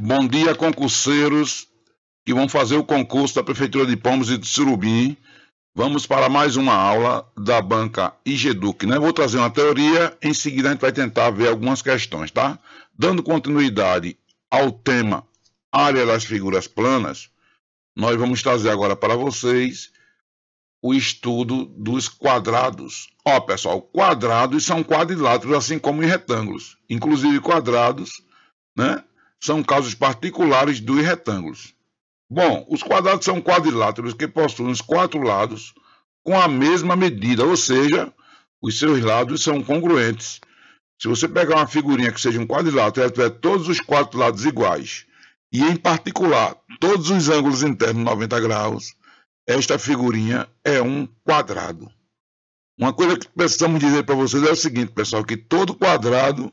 Bom dia, concurseiros que vão fazer o concurso da Prefeitura de Palmas e de Surubim. Vamos para mais uma aula da banca IGEDUC, né? Vou trazer uma teoria, em seguida a gente vai tentar ver algumas questões, tá? Dando continuidade ao tema área das figuras planas, nós vamos trazer agora para vocês o estudo dos quadrados. Ó, pessoal, quadrados são quadriláteros, assim como em retângulos. Inclusive quadrados, né? São casos particulares dos retângulos. Bom, os quadrados são quadriláteros que possuem os quatro lados com a mesma medida, ou seja, os seus lados são congruentes. Se você pegar uma figurinha que seja um quadrilátero e tiver todos os quatro lados iguais, e em particular todos os ângulos internos 90 graus, esta figurinha é um quadrado. Uma coisa que precisamos dizer para vocês é o seguinte, pessoal, que todo quadrado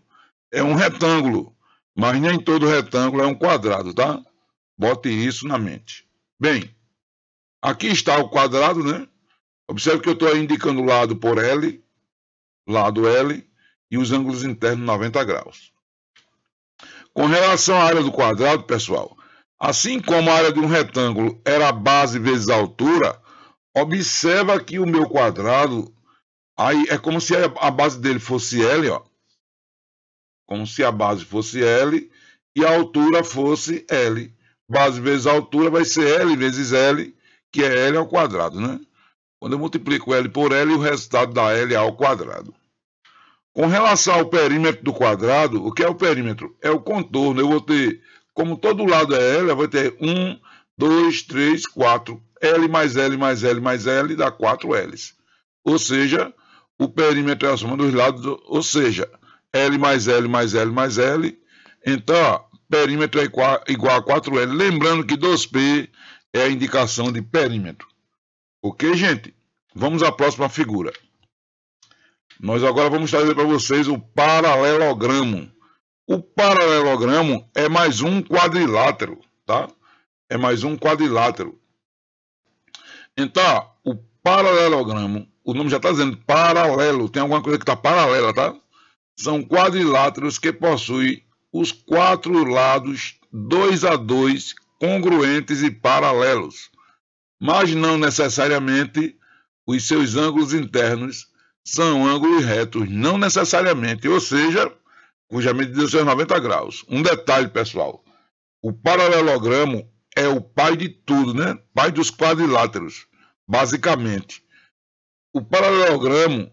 é um retângulo, mas nem todo retângulo é um quadrado, tá? Bote isso na mente. Bem, aqui está o quadrado, né? Observe que eu estou indicando o lado por L, lado L, e os ângulos internos 90 graus. Com relação à área do quadrado, pessoal, assim como a área de um retângulo era a base vezes a altura, observa que o meu quadrado, aí é como se a base dele fosse L, ó. Como se a base fosse L e a altura fosse L. Base vezes a altura vai ser L vezes L, que é L ao quadrado, né? Quando eu multiplico L por L, o resultado dá L ao quadrado. Com relação ao perímetro do quadrado, o que é o perímetro? É o contorno. Eu vou ter, como todo lado é L, eu vou ter 1, 2, 3, 4. L mais L mais L mais L dá 4 L's. Ou seja, o perímetro é a soma dos lados, ou seja, L mais L mais L mais L. Então, ó, perímetro é igual a 4L. Lembrando que 2P é a indicação de perímetro. Ok, gente? Vamos à próxima figura. Nós agora vamos trazer para vocês o paralelogramo. O paralelogramo é mais um quadrilátero, tá? É mais um quadrilátero. Então, o paralelogramo, o nome já está dizendo paralelo, tem alguma coisa que está paralela, tá? São quadriláteros que possuem os quatro lados 2 a 2 congruentes e paralelos, mas não necessariamente os seus ângulos internos são ângulos retos, não necessariamente, ou seja, cuja medida são 90 graus. Um detalhe, pessoal, o paralelogramo é o pai de tudo, né? Pai dos quadriláteros, basicamente. O paralelogramo,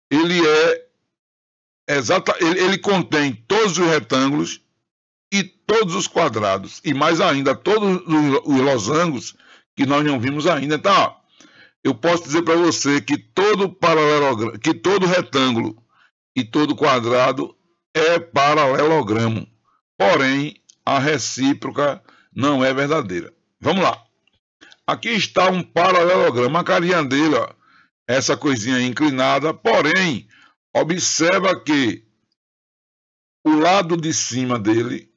ele contém todos os retângulos e todos os quadrados, e mais ainda, todos os losangos que nós não vimos ainda. Então, ó, eu posso dizer para você que todo paralelogramo, que todo retângulo e todo quadrado é paralelogramo. Porém, a recíproca não é verdadeira. Vamos lá. Aqui está um paralelogramo, a carinha dele, ó, essa coisinha inclinada, porém, observa que o lado de cima dele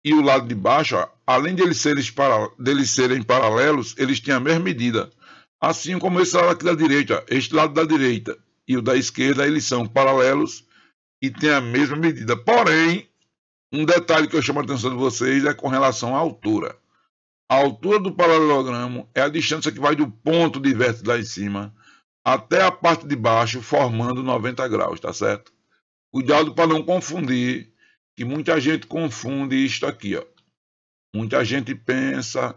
e o lado de baixo, ó, além de eles serem paralelos, eles têm a mesma medida. Assim como esse lado aqui da direita, este lado da direita e o da esquerda, eles são paralelos e têm a mesma medida. Porém, um detalhe que eu chamo a atenção de vocês é com relação à altura. A altura do paralelogramo é a distância que vai do ponto de vértice lá em cima até a parte de baixo, formando 90 graus, tá certo? Cuidado para não confundir, que muita gente confunde isto aqui, ó. Muita gente pensa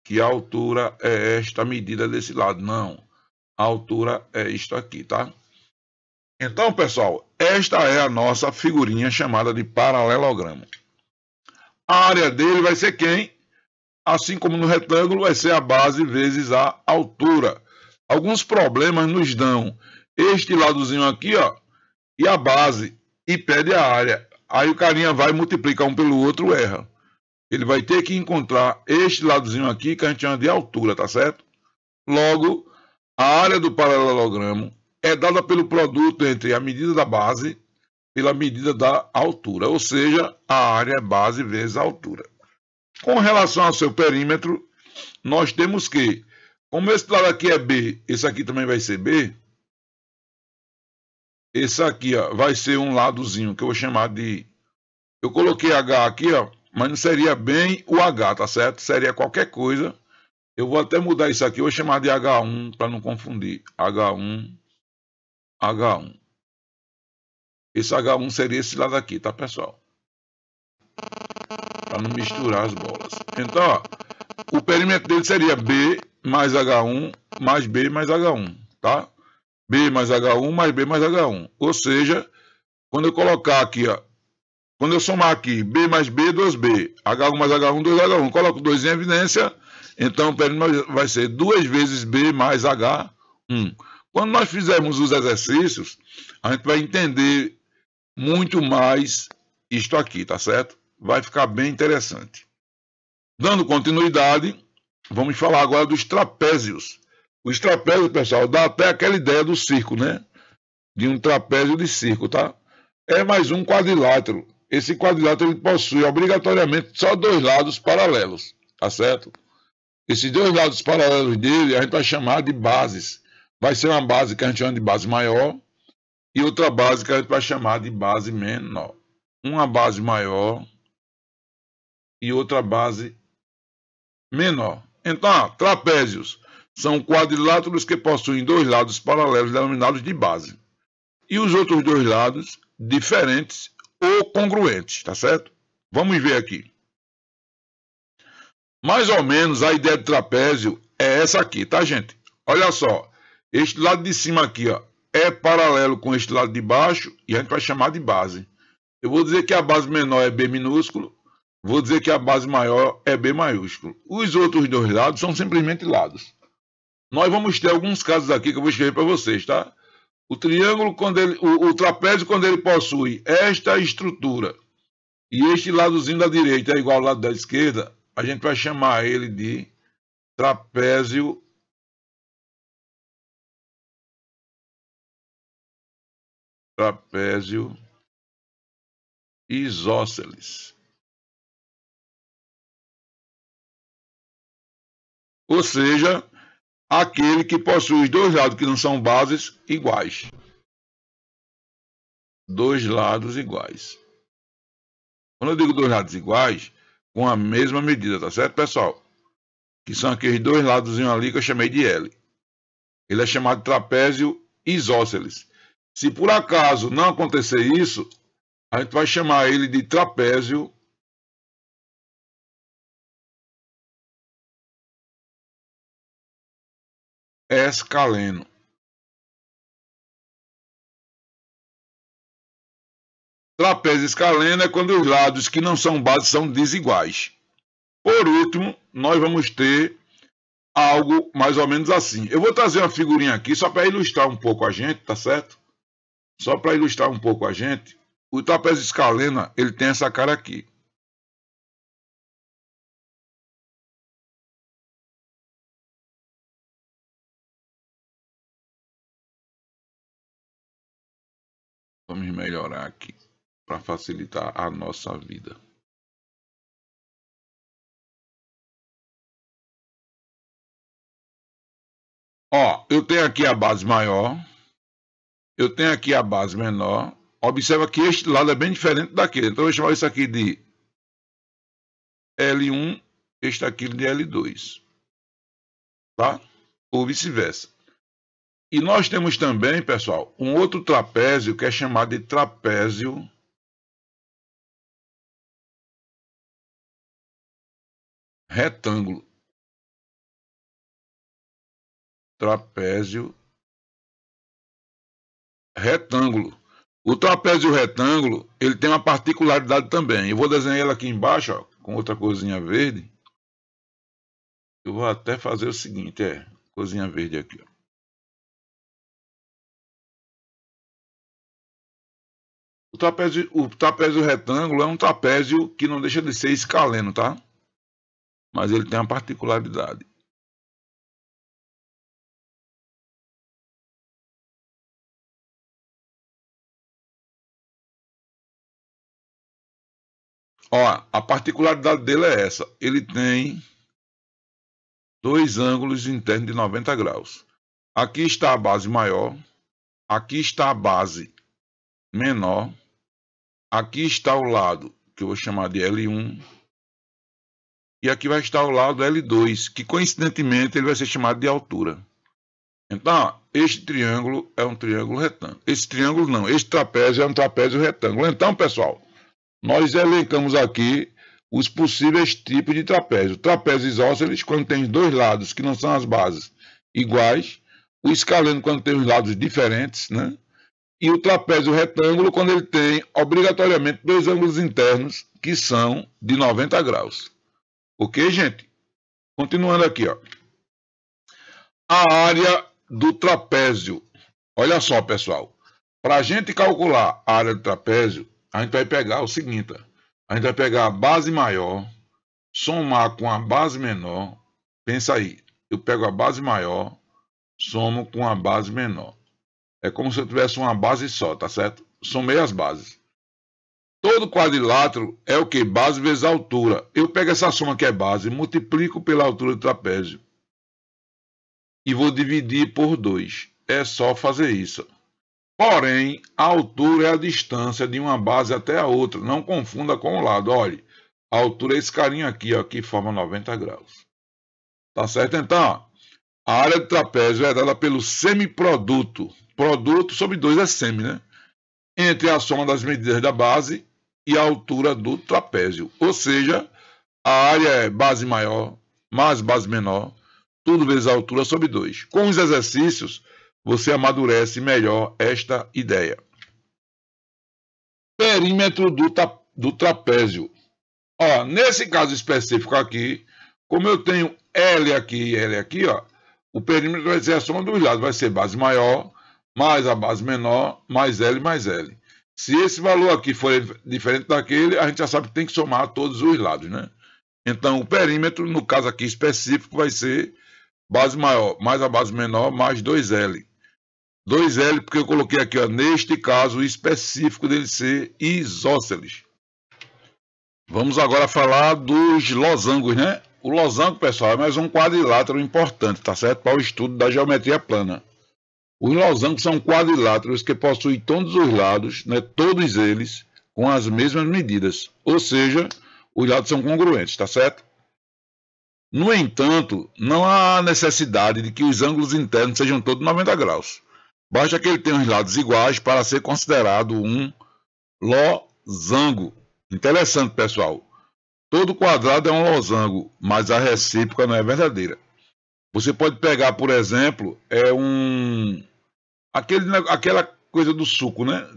que a altura é esta medida desse lado. Não, a altura é isto aqui, tá? Então, pessoal, esta é a nossa figurinha chamada de paralelogramo. A área dele vai ser quem? Assim como no retângulo, vai ser a base vezes a altura. Alguns problemas nos dão este ladozinho aqui, ó, e a base, e pede a área. Aí o carinha vai multiplicar um pelo outro, erra. Ele vai ter que encontrar este ladozinho aqui, que a gente chama de altura, tá certo? Logo, a área do paralelogramo é dada pelo produto entre a medida da base pela medida da altura, ou seja, a área é base vezes a altura. Com relação ao seu perímetro, nós temos que, como esse lado aqui é B, esse aqui também vai ser B, esse aqui ó, vai ser um ladozinho que eu vou chamar de... Eu coloquei H aqui, ó, mas não seria bem o H, tá certo? Seria qualquer coisa. Eu vou até mudar isso aqui, eu vou chamar de H1 para não confundir. H1, H1. Esse H1 seria esse lado aqui, tá, pessoal? Para não misturar as bolas. Então, ó, o perímetro dele seria B mais H1 mais B mais H1, tá? B mais H1 mais B mais H1. Ou seja, quando eu colocar aqui, ó, quando eu somar aqui B mais B, 2B, H1 mais H1, 2H1, coloco 2 em evidência, então o perímetro vai ser 2 vezes B mais H1. Quando nós fizermos os exercícios, a gente vai entender muito mais isto aqui, tá certo? Vai ficar bem interessante. Dando continuidade, vamos falar agora dos trapézios. Os trapézios, pessoal, dá até aquela ideia do circo, né? De um trapézio de circo, tá? É mais um quadrilátero. Esse quadrilátero ele possui obrigatoriamente só 2 lados paralelos, tá certo? Esses 2 lados paralelos dele a gente vai chamar de bases. Vai ser uma base que a gente chama de base maior e outra base que a gente vai chamar de base menor. Uma base maior e outra base menor. Então, trapézios são quadriláteros que possuem 2 lados paralelos denominados de base. E os outros 2 lados diferentes ou congruentes, tá certo? Vamos ver aqui. Mais ou menos a ideia de trapézio é essa aqui, tá, gente? Olha só, este lado de cima aqui, ó, é paralelo com este lado de baixo e a gente vai chamar de base. Eu vou dizer que a base menor é B minúsculo, vou dizer que a base maior é B maiúsculo. Os outros 2 lados são simplesmente lados. Nós vamos ter alguns casos aqui que eu vou escrever para vocês, tá? O triângulo, o trapézio, quando ele possui esta estrutura e este ladozinho da direita é igual ao lado da esquerda, a gente vai chamar ele de trapézio isósceles. Ou seja, aquele que possui os 2 lados que não são bases iguais. 2 lados iguais. Quando eu digo 2 lados iguais, com a mesma medida, tá certo, pessoal? Que são aqueles 2 lados ali que eu chamei de L. Ele é chamado de trapézio isósceles. Se por acaso não acontecer isso, a gente vai chamar ele de trapézio escaleno. Trapézio escaleno é quando os lados que não são bases são desiguais. Por último, nós vamos ter algo mais ou menos assim. Eu vou trazer uma figurinha aqui só para ilustrar um pouco a gente, tá certo? Só para ilustrar um pouco a gente. O trapézio escaleno, ele tem essa cara aqui. Vamos melhorar aqui para facilitar a nossa vida. Ó, eu tenho aqui a base maior, eu tenho aqui a base menor. Observa que este lado é bem diferente daquele. Então eu vou chamar isso aqui de L1, este aqui de L2. Tá? Ou vice-versa. E nós temos também, pessoal, um outro trapézio que é chamado de trapézio retângulo. Trapézio retângulo. O trapézio retângulo, ele tem uma particularidade também. Eu vou desenhar ele aqui embaixo, ó, com outra coisinha verde. Eu vou até fazer o seguinte, coisinha verde aqui, ó. O trapézio retângulo é um trapézio que não deixa de ser escaleno, tá? Mas ele tem uma particularidade. Ó, a particularidade dele é essa. Ele tem 2 ângulos internos de 90 graus. Aqui está a base maior. Aqui está a base menor. Aqui está o lado que eu vou chamar de L1. e aqui vai estar o lado L2, que coincidentemente ele vai ser chamado de altura. Então, este triângulo é um triângulo retângulo. Esse triângulo não, este trapézio é um trapézio retângulo. Então, pessoal, nós elencamos aqui os possíveis tipos de trapézio. Trapézio isósceles, quando tem dois lados que não são as bases iguais. O escaleno, quando tem os lados diferentes, né? E o trapézio retângulo, quando ele tem obrigatoriamente dois ângulos internos que são de 90 graus. Ok, gente? Continuando aqui, ó. A área do trapézio. Olha só, pessoal. Para a gente calcular a área do trapézio, a gente vai pegar o seguinte. A gente vai pegar a base maior, somar com a base menor. Pensa aí. Eu pego a base maior, somo com a base menor. É como se eu tivesse uma base só, tá certo? Somei as bases. Todo quadrilátero é o que? Base vezes altura. Eu pego essa soma que é base, multiplico pela altura do trapézio. E vou dividir por 2. É só fazer isso. Porém, a altura é a distância de uma base até a outra. Não confunda com o lado. Olha, a altura é esse carinha aqui, ó, que forma 90 graus. Tá certo? Então, a área do trapézio é dada pelo semiproduto. Produto sobre 2 é semi, né? Entre a soma das medidas da base e a altura do trapézio. Ou seja, a área é base maior mais base menor, tudo vezes a altura sobre 2. Com os exercícios, você amadurece melhor esta ideia. Perímetro do trapézio. Ó, nesse caso específico aqui, como eu tenho L aqui e L aqui, ó, o perímetro vai ser a soma dos lados. Vai ser base maior mais a base menor mais L mais L. Se esse valor aqui for diferente daquele, a gente já sabe que tem que somar todos os lados, né? Então, o perímetro, no caso aqui específico, vai ser base maior mais a base menor mais 2L. 2L porque eu coloquei aqui, ó, neste caso específico dele ser isósceles. Vamos agora falar dos losangos, né? O losango, pessoal, é mais um quadrilátero importante, tá certo? Para o estudo da geometria plana. Os losangos são quadriláteros que possuem todos os lados, né, todos eles, com as mesmas medidas. Ou seja, os lados são congruentes, tá certo? No entanto, não há necessidade de que os ângulos internos sejam todos 90 graus. Basta que ele tenha os lados iguais para ser considerado um losango. Interessante, pessoal. Todo quadrado é um losango, mas a recíproca não é verdadeira. Você pode pegar, por exemplo, aquela coisa do suco, né?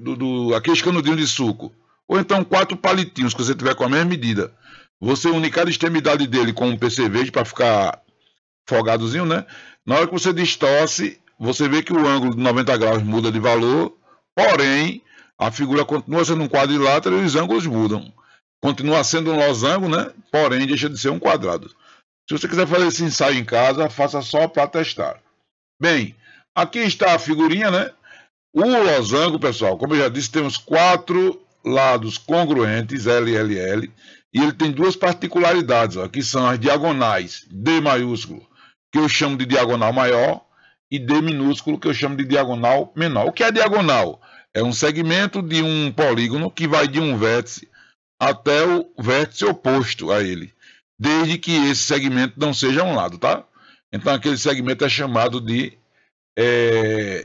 Aqueles canudinhos de suco. Ou então 4 palitinhos que você tiver com a mesma medida. Você une cada extremidade dele com um percevejo para ficar folgadozinho, né? Na hora que você distorce, você vê que o ângulo de 90 graus muda de valor, porém, a figura continua sendo um quadrilátero e os ângulos mudam. Continua sendo um losango, né? Porém, deixa de ser um quadrado. Se você quiser fazer esse ensaio em casa, faça só para testar. Bem, aqui está a figurinha, né? O losango, pessoal, como eu já disse, temos 4 lados congruentes, L, L, L, e ele tem 2 particularidades, ó, que são as diagonais, D maiúsculo, que eu chamo de diagonal maior, e D minúsculo, que eu chamo de diagonal menor. O que é diagonal? É um segmento de um polígono que vai de um vértice até o vértice oposto a ele, desde que esse segmento não seja um lado, tá? Então, aquele segmento é chamado de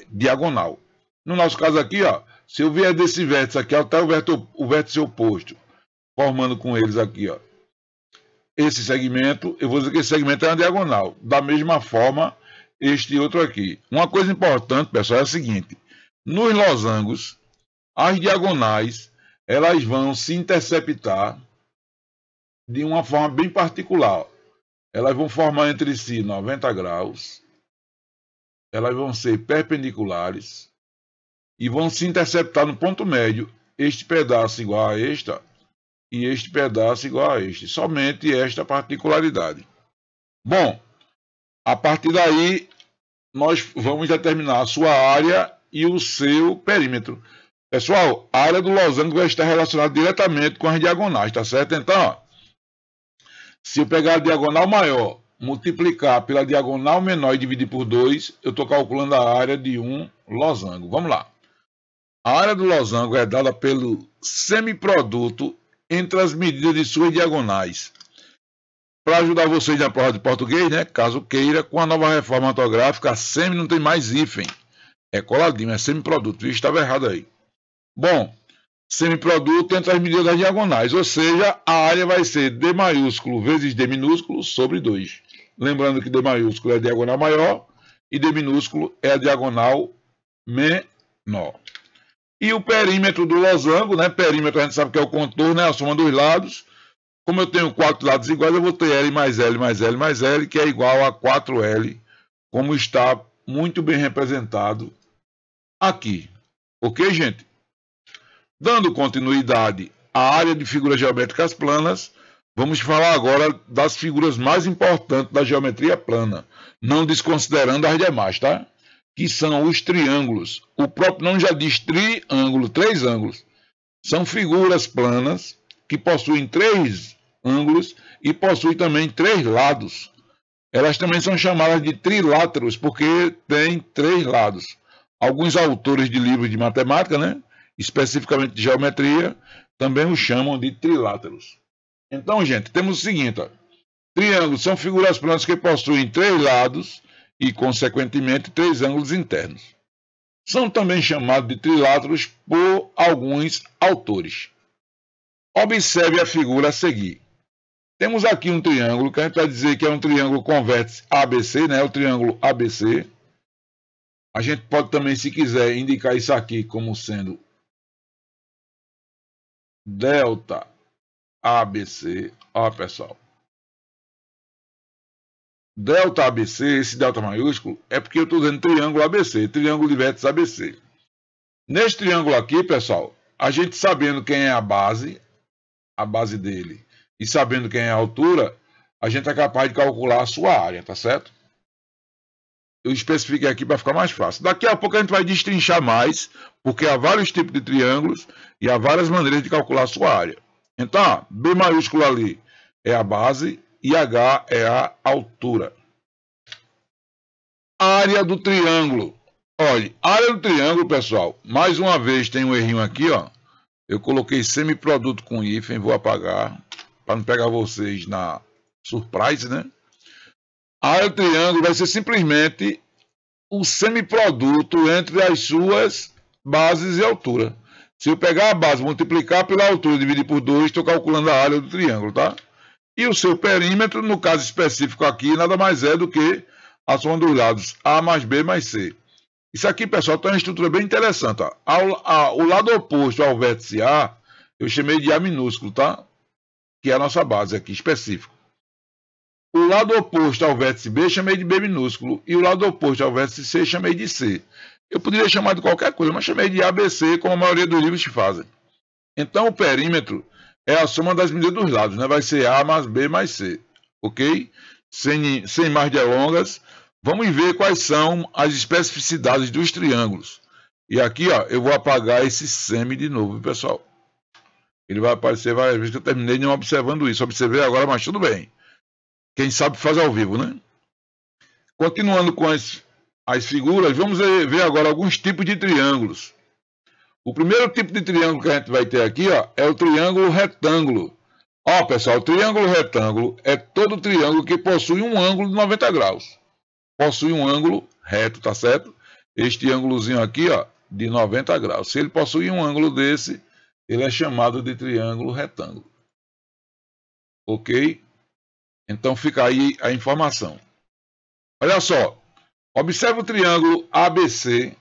diagonal. No nosso caso aqui, ó, se eu vier desse vértice aqui até o vértice oposto, formando com eles aqui, ó, esse segmento, eu vou dizer que esse segmento é uma diagonal. Da mesma forma, este outro aqui. Uma coisa importante, pessoal, é a seguinte. Nos losangos, as diagonais, elas vão se interceptar de uma forma bem particular. Elas vão formar entre si 90 graus. Elas vão ser perpendiculares e vão se interceptar no ponto médio, este pedaço igual a este e este pedaço igual a este. Somente esta particularidade. Bom, a partir daí, nós vamos determinar a sua área e o seu perímetro. Pessoal, a área do losango vai estar relacionada diretamente com as diagonais, tá certo? Então, ó, se eu pegar a diagonal maior, multiplicar pela diagonal menor e dividir por 2, eu estou calculando a área de um losango. Vamos lá. A área do losango é dada pelo semiproduto entre as medidas de suas diagonais. Para ajudar vocês na prova de português, né? Caso queira, com a nova reforma ortográfica, a semi não tem mais hífen. É coladinho, é semiproduto. Isso estava errado aí. Bom, semiproduto entre as medidas das diagonais, ou seja, a área vai ser D maiúsculo vezes D minúsculo sobre 2. Lembrando que D maiúsculo é a diagonal maior e D minúsculo é a diagonal menor. E o perímetro do losango, né? Perímetro a gente sabe que é o contorno, é a soma dos lados. Como eu tenho 4 lados iguais, eu vou ter L mais L mais L mais L, que é igual a 4L, como está muito bem representado aqui. Ok, gente? Dando continuidade à área de figuras geométricas planas, vamos falar agora das figuras mais importantes da geometria plana, não desconsiderando as demais, tá? Que são os triângulos. O próprio nome já diz triângulo, 3 ângulos. São figuras planas que possuem 3 ângulos e possuem também 3 lados. Elas também são chamadas de triláteros porque têm 3 lados. Alguns autores de livros de matemática, né, especificamente de geometria, também os chamam de triláteros. Então, gente, temos o seguinte, ó. Triângulos são figuras planas que possuem 3 lados e, consequentemente, 3 ângulos internos. São também chamados de triláteros por alguns autores. Observe a figura a seguir. Temos aqui um triângulo, que a gente vai dizer que é um triângulo com vértice ABC, né? O triângulo ABC. A gente pode também, se quiser, indicar isso aqui como sendo delta ABC. Ó, pessoal. Delta ABC, esse delta maiúsculo, é porque eu estou dizendo triângulo ABC, triângulo de vértice ABC. Neste triângulo aqui, pessoal, a gente sabendo quem é a base dele, e sabendo quem é a altura, a gente é capaz de calcular a sua área, tá certo? Eu especifiquei aqui para ficar mais fácil. Daqui a pouco a gente vai destrinchar mais, porque há vários tipos de triângulos e há várias maneiras de calcular a sua área. Então, ó, B maiúsculo ali é a base e H é a altura. Área do triângulo. Olha, área do triângulo, pessoal, mais uma vez tem um errinho aqui, ó. Eu coloquei semiproduto com hífen, vou apagar, para não pegar vocês na surprise, né? A área do triângulo vai ser simplesmente o semiproduto entre as suas bases e altura. Se eu pegar a base, multiplicar pela altura e dividir por 2, estou calculando a área do triângulo, tá? E o seu perímetro, no caso específico aqui, nada mais é do que a soma dos lados A mais B mais C. Isso aqui, pessoal, tem uma estrutura bem interessante. Ó. O lado oposto ao vértice A, eu chamei de A minúsculo, tá? Que é a nossa base aqui, específico. O lado oposto ao vértice B, chamei de B minúsculo. E o lado oposto ao vértice C, chamei de C. Eu poderia chamar de qualquer coisa, mas chamei de ABC, como a maioria dos livros fazem. Então, o perímetro é a soma das medidas dos lados, né? Vai ser A mais B mais C, ok? Sem mais delongas, vamos ver quais são as especificidades dos triângulos. E aqui, ó, eu vou apagar esse semi de novo, pessoal. Ele vai aparecer várias vezes que eu terminei não observando isso. Observei agora, mas tudo bem. Quem sabe faz ao vivo, né? Continuando com as figuras, vamos ver agora alguns tipos de triângulos. O primeiro tipo de triângulo que a gente vai ter aqui, ó, é o triângulo retângulo. Ó, pessoal, o triângulo retângulo é todo triângulo que possui um ângulo de 90 graus. Possui um ângulo reto, tá certo? Este ângulozinho aqui, ó, de 90 graus. Se ele possui um ângulo desse, ele é chamado de triângulo retângulo. Ok? Então fica aí a informação. Olha só. Observe o triângulo ABC,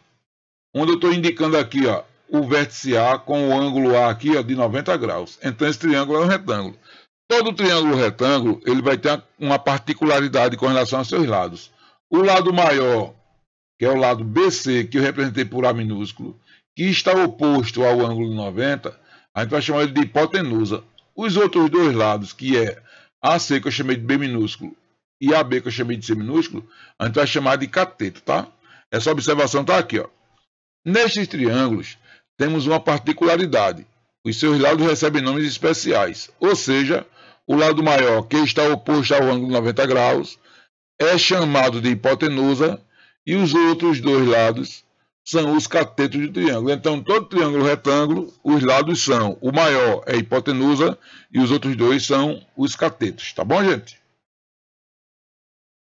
onde eu estou indicando aqui, ó, o vértice A com o ângulo A aqui, ó, de 90 graus. Então esse triângulo é um retângulo. Todo triângulo retângulo, ele vai ter uma particularidade com relação aos seus lados. O lado maior, que é o lado BC, que eu representei por A minúsculo, que está oposto ao ângulo de 90, a gente vai chamar ele de hipotenusa. Os outros dois lados, que é AC, que eu chamei de B minúsculo, e AB, que eu chamei de C minúsculo, a gente vai chamar de cateto, tá? Essa observação está aqui, ó. Nestes triângulos, temos uma particularidade. Os seus lados recebem nomes especiais. Ou seja, o lado maior, que está oposto ao ângulo de 90 graus, é chamado de hipotenusa, e os outros dois lados são os catetos do triângulo. Então, todo triângulo retângulo, os lados são, o maior é hipotenusa, e os outros dois são os catetos. Tá bom, gente?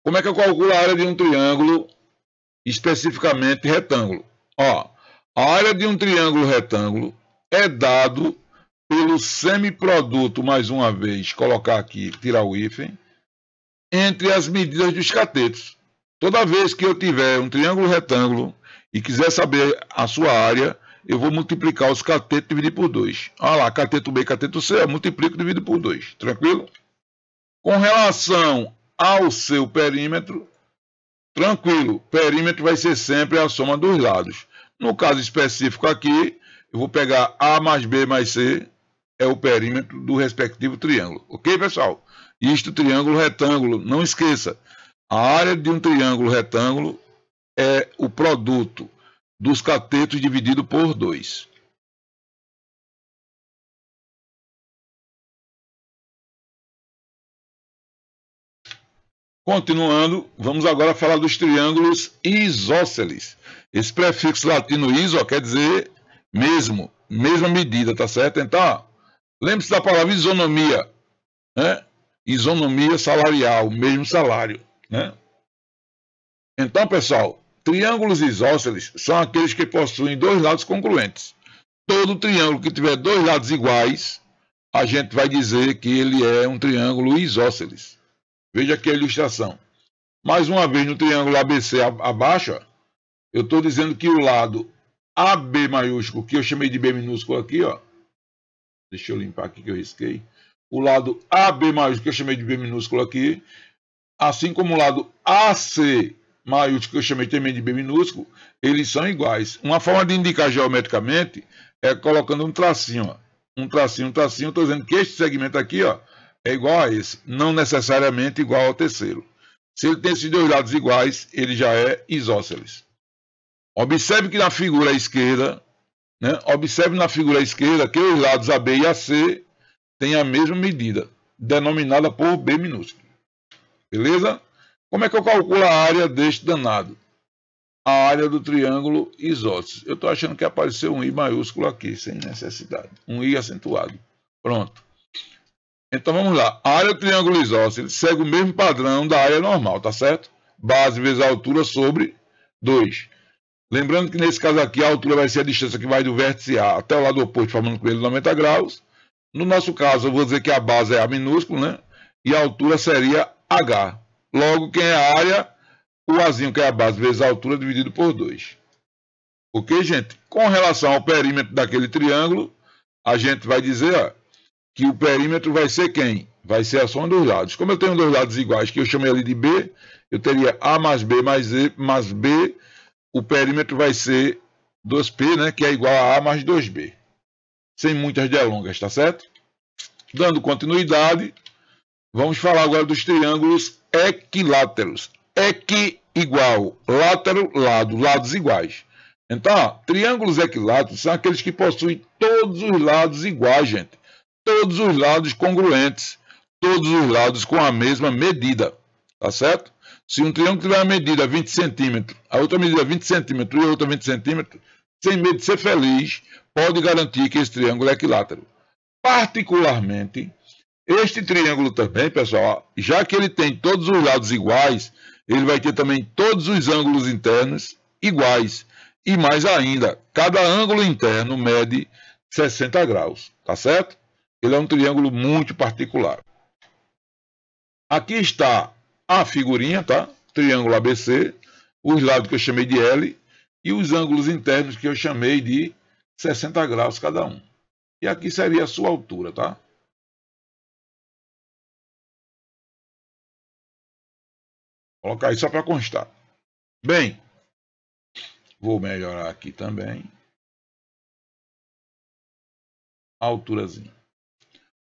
Como é que eu calculo a área de um triângulo, especificamente retângulo? Ó, a área de um triângulo retângulo é dado pelo semiproduto, mais uma vez, colocar aqui, tirar o hífen, entre as medidas dos catetos. Toda vez que eu tiver um triângulo retângulo e quiser saber a sua área, eu vou multiplicar os catetos e dividir por 2. Olha lá, cateto B e cateto C, eu multiplico e divido por 2. Tranquilo? Com relação ao seu perímetro, tranquilo, perímetro vai ser sempre a soma dos lados. No caso específico aqui, eu vou pegar A mais B mais C, é o perímetro do respectivo triângulo. Ok, pessoal? Isto, triângulo retângulo, não esqueça, a área de um triângulo retângulo é o produto dos catetos dividido por 2. Continuando, vamos agora falar dos triângulos isósceles. Esse prefixo latino iso quer dizer mesmo, mesma medida, tá certo? Então, lembre-se da palavra isonomia, né? Isonomia salarial, mesmo salário, né? Então, pessoal, triângulos isósceles são aqueles que possuem dois lados congruentes. Todo triângulo que tiver dois lados iguais, a gente vai dizer que ele é um triângulo isósceles. Veja aqui a ilustração. Mais uma vez, no triângulo ABC abaixo, ó, eu estou dizendo que o lado AB maiúsculo, que eu chamei de B minúsculo aqui, ó, deixa eu limpar aqui que eu risquei. O lado AB maiúsculo, que eu chamei de B minúsculo aqui, assim como o lado AC maiúsculo, que eu chamei também de B minúsculo, eles são iguais. Uma forma de indicar geometricamente é colocando um tracinho, ó. Um tracinho, estou dizendo que este segmento aqui, ó, é igual a esse, não necessariamente igual ao terceiro. Se ele tem esses dois lados iguais, ele já é isósceles. Observe que na figura à esquerda, né, observe na figura à esquerda que os lados AB e AC têm a mesma medida, denominada por B minúsculo. Beleza? Como é que eu calculo a área deste danado? A área do triângulo isósceles. Eu estou achando que apareceu um I maiúsculo aqui, sem necessidade. Um I acentuado. Pronto. Então vamos lá. A área do triângulo isósceles segue o mesmo padrão da área normal, tá certo? Base vezes a altura sobre 2. Lembrando que nesse caso aqui a altura vai ser a distância que vai do vértice A até o lado oposto, formando com ele 90 graus. No nosso caso, eu vou dizer que a base é A minúsculo, né? E a altura seria H. Logo, quem é a área? O Azinho, que é a base, vezes a altura, dividido por 2. Ok, gente? Com relação ao perímetro daquele triângulo, a gente vai dizer, ó, que o perímetro vai ser quem? Vai ser a soma dos lados. Como eu tenho dois lados iguais, que eu chamei ali de B, eu teria A mais B mais E mais B. O perímetro vai ser 2P, né, que é igual a A mais 2B. Sem muitas delongas, tá certo? Dando continuidade, vamos falar agora dos triângulos equiláteros. Equi igual, látero, lado, lados iguais. Então, ó, triângulos equiláteros são aqueles que possuem todos os lados iguais, gente. Todos os lados congruentes. Todos os lados com a mesma medida. Tá certo? Se um triângulo tiver uma medida 20 centímetros, a outra medida 20 centímetros e a outra 20 centímetros, sem medo de ser feliz, pode garantir que esse triângulo é equilátero. Particularmente, este triângulo também, pessoal, já que ele tem todos os lados iguais, ele vai ter também todos os ângulos internos iguais. E mais ainda, cada ângulo interno mede 60 graus, tá certo? Ele é um triângulo muito particular. Aqui está a figurinha, tá? Triângulo ABC, os lados que eu chamei de L e os ângulos internos que eu chamei de 60 graus cada um. E aqui seria a sua altura, tá? Vou colocar aí só para constar. Bem, vou melhorar aqui também a alturazinha.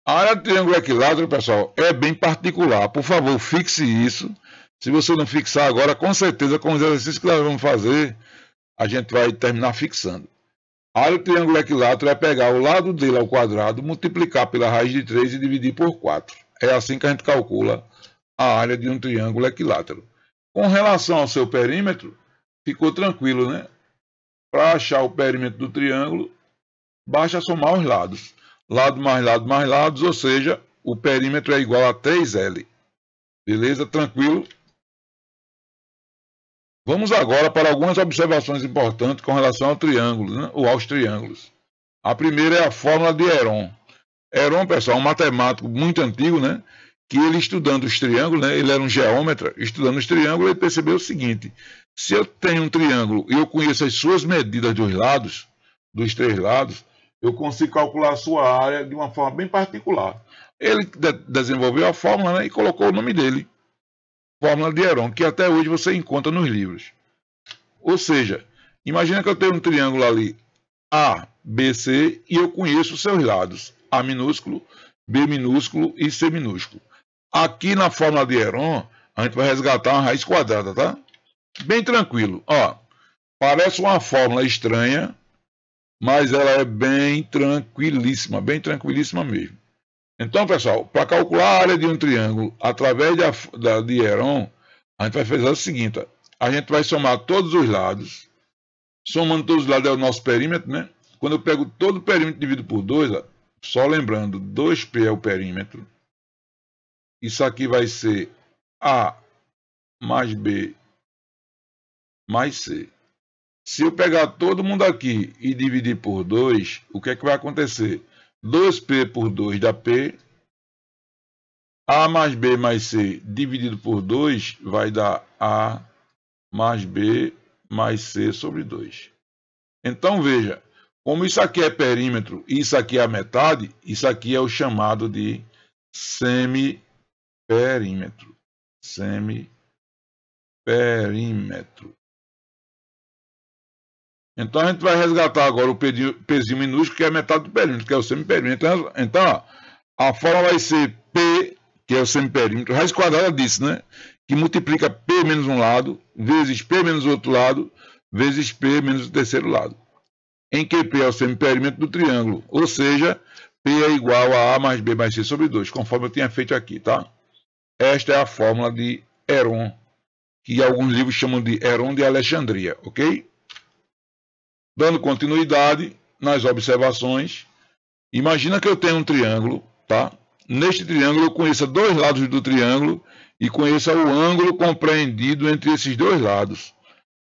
A área do triângulo equilátero, pessoal, é bem particular. Por favor, fixe isso. Se você não fixar agora, com certeza, com os exercícios que nós vamos fazer, a gente vai terminar fixando. A área do triângulo equilátero é pegar o lado dele ao quadrado, multiplicar pela raiz de 3 e dividir por 4. É assim que a gente calcula a área de um triângulo equilátero. Com relação ao seu perímetro, ficou tranquilo, né? Para achar o perímetro do triângulo, basta somar os lados. Lado mais lados, ou seja, o perímetro é igual a 3L. Beleza? Tranquilo? Vamos agora para algumas observações importantes com relação ao triângulo, né? Ou aos triângulos. A primeira é a fórmula de Heron. Heron, pessoal, é um matemático muito antigo, né? Que ele estudando os triângulos, né? Ele era um geômetra, estudando os triângulos, ele percebeu o seguinte: se eu tenho um triângulo e eu conheço as suas medidas dos lados, dos três lados, eu consigo calcular a sua área de uma forma bem particular. Ele desenvolveu a fórmula, né? E colocou o nome dele. Fórmula de Heron, que até hoje você encontra nos livros. Ou seja, imagina que eu tenho um triângulo ali A, B, C, e eu conheço os seus lados, A minúsculo, B minúsculo e C minúsculo. Aqui na fórmula de Heron, a gente vai resgatar uma raiz quadrada, tá? Bem tranquilo. Ó, parece uma fórmula estranha, mas ela é bem tranquilíssima mesmo. Então, pessoal, para calcular a área de um triângulo através de Heron, a gente vai fazer o seguinte: a gente vai somar todos os lados. Somando todos os lados é o nosso perímetro, né? Quando eu pego todo o perímetro e divido por 2, só lembrando, 2P é o perímetro. Isso aqui vai ser A mais B mais C. Se eu pegar todo mundo aqui e dividir por 2, o que é que vai acontecer? 2P por 2 dá P. A mais B mais C dividido por 2 vai dar A mais B mais C sobre 2. Então, veja, como isso aqui é perímetro e isso aqui é a metade, isso aqui é o chamado de semiperímetro. Semiperímetro. Então, a gente vai resgatar agora o Pzinho minúsculo, que é a metade do perímetro, que é o semiperímetro. Então, ó, a fórmula vai ser P, que é o semiperímetro, raiz quadrada disso, né? Que multiplica P menos um lado, vezes P menos o outro lado, vezes P menos o terceiro lado. Em que P é o semiperímetro do triângulo, ou seja, P é igual a A mais B mais C sobre 2, conforme eu tinha feito aqui, tá? Esta é a fórmula de Heron, que alguns livros chamam de Heron de Alexandria, ok? Dando continuidade nas observações, imagina que eu tenho um triângulo, tá? Neste triângulo eu conheço dois lados do triângulo e conheça o ângulo compreendido entre esses dois lados.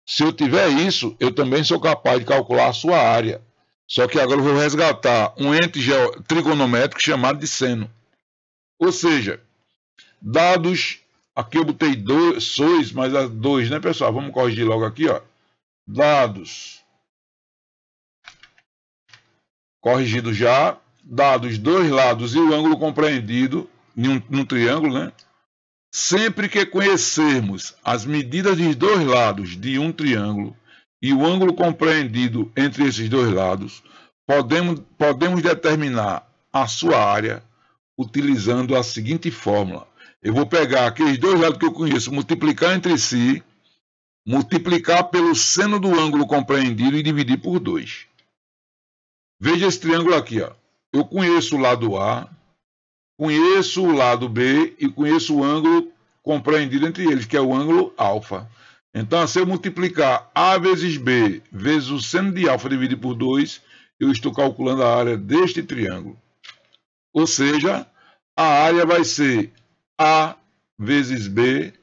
Se eu tiver isso, eu também sou capaz de calcular a sua área. Só que agora eu vou resgatar um ente trigonométrico chamado de seno. Ou seja, dados, aqui eu botei sois, mas as 2, né, pessoal? Vamos corrigir logo aqui, ó. Dados, corrigido já, dados dois lados e o ângulo compreendido num triângulo, né? Sempre que conhecermos as medidas dos dois lados de um triângulo e o ângulo compreendido entre esses dois lados, podemos determinar a sua área utilizando a seguinte fórmula. Eu vou pegar aqueles dois lados que eu conheço, multiplicar entre si, multiplicar pelo seno do ângulo compreendido e dividir por 2. Veja esse triângulo aqui, ó. Eu conheço o lado A, conheço o lado B e conheço o ângulo compreendido entre eles, que é o ângulo alfa. Então, se eu multiplicar A vezes B vezes o seno de alfa dividido por 2, eu estou calculando a área deste triângulo. Ou seja, a área vai ser A vezes B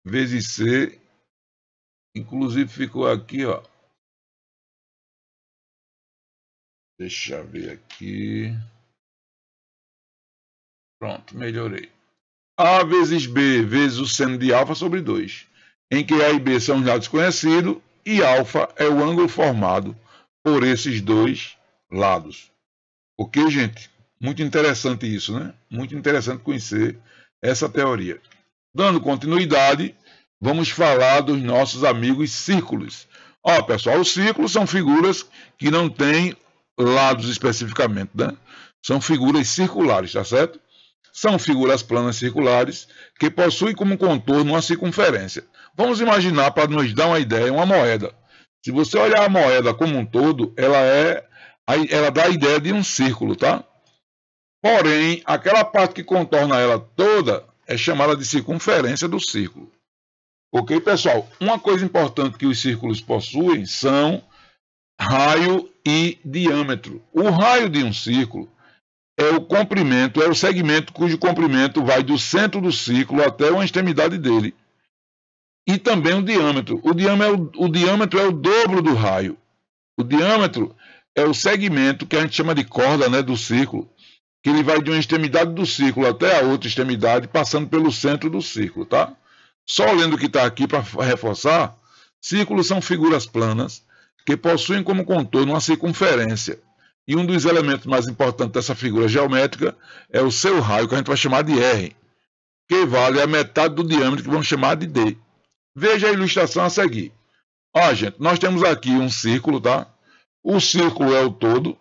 vezes C. Inclusive ficou aqui, ó. Deixa eu ver aqui. Pronto, melhorei. A vezes B vezes o seno de alfa sobre 2, em que A e B são os lados conhecidos e alfa é o ângulo formado por esses dois lados. Ok, gente? Muito interessante isso, né? Muito interessante conhecer essa teoria. Dando continuidade, vamos falar dos nossos amigos círculos. Ó, pessoal, os círculos são figuras que não têm lados especificamente, né? São figuras circulares, tá certo? São figuras planas circulares que possuem como contorno uma circunferência. Vamos imaginar, para nos dar uma ideia, uma moeda. Se você olhar a moeda como um todo, ela dá a ideia de um círculo, tá? Porém, aquela parte que contorna ela toda é chamada de circunferência do círculo. Ok, pessoal? Uma coisa importante que os círculos possuem são raio e diâmetro. O raio de um círculo é o comprimento, é o segmento cujo comprimento vai do centro do círculo até uma extremidade dele. e também o diâmetro. O diâmetro é o dobro do raio. O diâmetro é o segmento que a gente chama de corda, né, do círculo, que ele vai de uma extremidade do círculo até a outra extremidade, passando pelo centro do círculo, tá? Só lendo o que está aqui para reforçar, círculos são figuras planas que possuem como contorno uma circunferência. E um dos elementos mais importantes dessa figura geométrica é o seu raio, que a gente vai chamar de R, que vale a metade do diâmetro, que vamos chamar de D. Veja a ilustração a seguir. Ó, gente, nós temos aqui um círculo, tá? O círculo é o todo.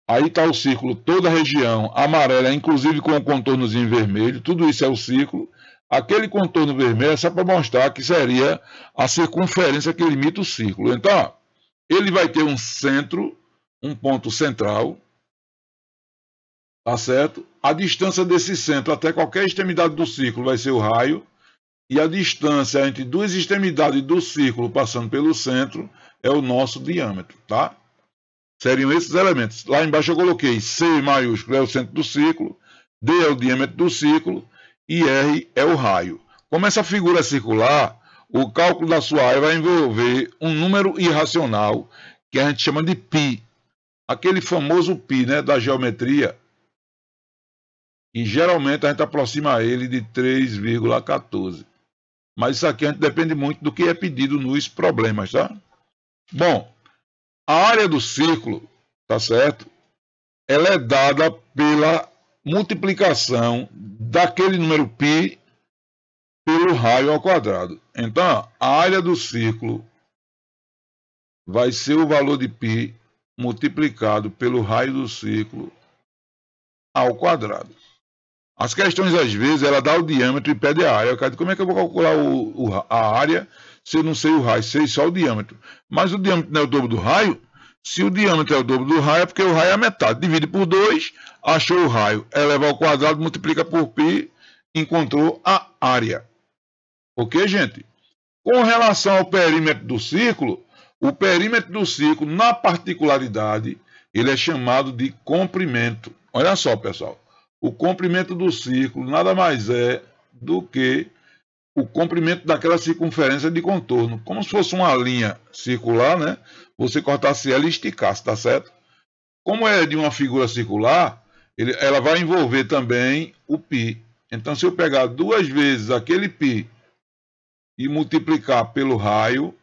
Aí está o círculo, toda a região amarela, inclusive com o contornozinho vermelho. Tudo isso é o círculo. Aquele contorno vermelho é só para mostrar que seria a circunferência que limita o círculo. Então, ó, ele vai ter um centro, um ponto central, tá certo? A distância desse centro até qualquer extremidade do círculo vai ser o raio. E a distância entre duas extremidades do círculo passando pelo centro é o nosso diâmetro, tá? Seriam esses elementos. Lá embaixo eu coloquei C maiúsculo é o centro do círculo, D é o diâmetro do círculo e R é o raio. Como essa figura é circular, o cálculo da sua área vai envolver um número irracional que a gente chama de π. Aquele famoso π, né, da geometria. E geralmente a gente aproxima ele de 3,14. Mas isso aqui a gente depende muito do que é pedido nos problemas, tá? Bom, a área do círculo, tá certo? Ela é dada pela multiplicação daquele número π pelo raio ao quadrado. Então, a área do círculo vai ser o valor de π multiplicado pelo raio do círculo ao quadrado. As questões, às vezes, ela dá o diâmetro e pede a área. Como é que eu vou calcular a área se eu não sei o raio? Sei só o diâmetro. Mas o diâmetro não é o dobro do raio? Se o diâmetro é o dobro do raio, é porque o raio é a metade. Divide por 2, achou o raio. Eleva ao quadrado, multiplica por π, encontrou a área. Ok, gente? Com relação ao perímetro do círculo, o perímetro do círculo, na particularidade, ele é chamado de comprimento. Olha só, pessoal. O comprimento do círculo nada mais é do que o comprimento daquela circunferência de contorno. Como se fosse uma linha circular, né? Você cortasse ela e esticasse, tá certo? Como é de uma figura circular, ela vai envolver também o π. Então, se eu pegar duas vezes aquele π e multiplicar pelo raio,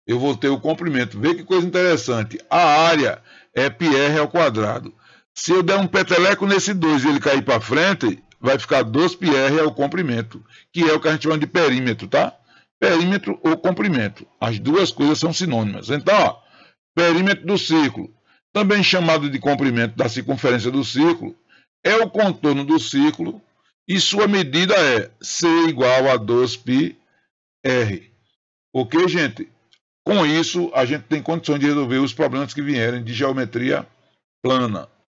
eu vou ter o comprimento. Vê que coisa interessante. A área é πr ao quadrado. Se eu der um peteleco nesse 2 e ele cair para frente, vai ficar 2πr é o comprimento, que é o que a gente chama de perímetro, tá? Perímetro ou comprimento. As duas coisas são sinônimas. Então, ó, perímetro do círculo, também chamado de comprimento da circunferência do círculo, é o contorno do círculo e sua medida é C igual a 2πr. Ok, gente? Com isso, a gente tem condições de resolver os problemas que vierem de geometria plana.